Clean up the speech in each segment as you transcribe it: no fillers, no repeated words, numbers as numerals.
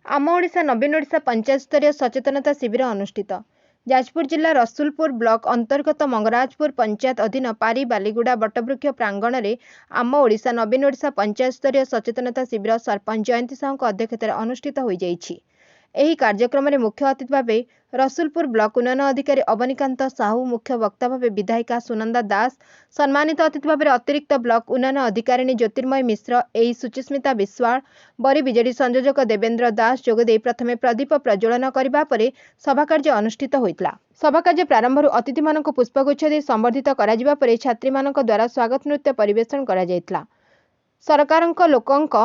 आम ओडिशा नवीन ओडिशा पंचायत स्तरीय सचेतनता शिविर अनुष्ठित। जाजपुर जिला रसुलपुर ब्लॉक अंतर्गत मंगराजपुर पंचायत अधीन पारी बालीगुड़ा बटवृक्ष प्रांगण में आम ओडिशा नवीन ओडिशा पंचायत स्तरीय सचेतनता शिविर सरपंच जयंती साहू अध्यक्षतार अनुष्ठित हो जाइछि। एही कार्यक्रम में मुख्य अतिथि भाव रसुलपुर ब्लॉक उन्नयन अधिकारी अवनीकांत साहू, मुख्य वक्ता भाव विधायिका सुनंदा दास, सम्मानित अतिथि भाव अतिरिक्त ब्लॉक उन्नयन अधिकारी ज्योतिर्मय मिश्र, एई सुचिस्मिता विश्वाल, बरी बिजेडी संयोजक देवेंद्र दास जोगदे प्रथमे प्रदीप प्रज्वलन करबा परे सभा कार्य अनुष्ठित होइतला। सभा कार्य प्रारंभ अतिथि मानक पुष्पगुच्छ दे संबर्धित करा जिबा परे छात्री मानक द्वारा स्वागत नृत्य परिवेषण करा जायतला। सरकारक लोकंक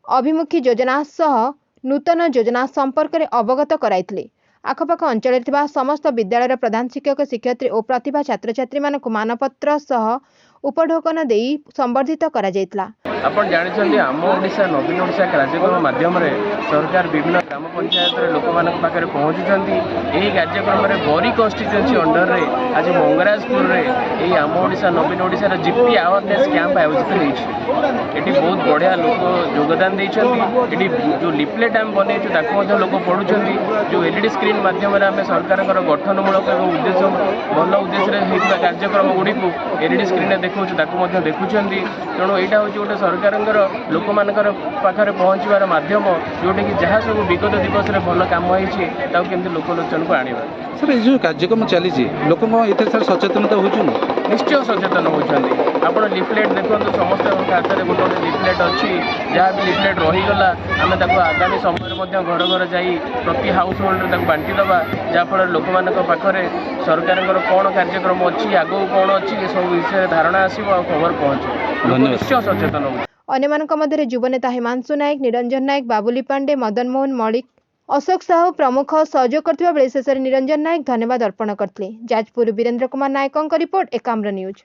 अभिमुखी योजना सह नूतन योजना संपर्क में अवगत कराइथिले। आखपाख अंचल समस्त विद्यालय प्रधान शिक्षक शिक्षयित्री और प्रतिभा छात्र छात्री मानक मानपत्र सह उपढोकन देई संबर्धित करा जायतला। आपण जानिछन्ती आम ओडिशा नवीन ओडिशा कार्यक्रम माध्यम रे सरकार विभिन्न ग्राम पंचायत रे लोक मानक पाखरे पहुँचुछन्ती। एही कार्यक्रम रे बरी कन्स्टिट्यूएंसी अंडर रे आज मंगराजपुर रे एही आम ओडिशा नवीन ओडिशा रे जीपी अवेयरनेस कैंप आयोजित होइछि। एटी बहुत बढ़िया लोक योगदान दैछन्ती। एटी जो लिफलेट हम बनेछु ताको मध्ये लोक पढुछन्ती। जो एलईडी स्क्रीन माध्यम रे हमें सरकारकर गठनमूलक एवं उद्देश्य भल उद्देश्य रे हेतुवा कार्यक्रम गुडी को एलईडी स्क्रीन रे देखौछु ताको मध्ये देखुछन्ती। तेणु एटा होछि गोटे सरकारंकर लोक मानकर पाखरे पहुँचवार माध्यम जोटे कि जहाँ सब विगत दिवस रे भल काम होइछि ताको केमति लोकलोचन को आनिबा। सर ये जो कार्यक्रम चली लोक सर सचेतनता हो निश्चय सचेतन होती। आपण लिफलेट देखो समस्त हाथ में गोटे गोटे लिफलेट अच्छी जहाँ भी लिफलेट रहीगला आम आगामी समय घर घर जा प्रति हाउस होल्ड बांटी दबा जहाँफल लोक मान पाखे सरकार कौन कार्यक्रम अच्छी आगू कौन अच्छी सब विषय धारणा आसो आ खबर पहुँचे। निश्चय सचेतन हो। अन्य युव नेता हिमांशु नायक, निरंजन नायक, बाबुली पांडे, मदन मोहन मलिक, अशोक साहू प्रमुख सहयोग करथिबा बेले शेष निरंजन नायक धन्यवाद अर्पण करथिले। जाजपुर वीरेंद्र कुमार नायकों रिपोर्ट एकाम्र न्यूज।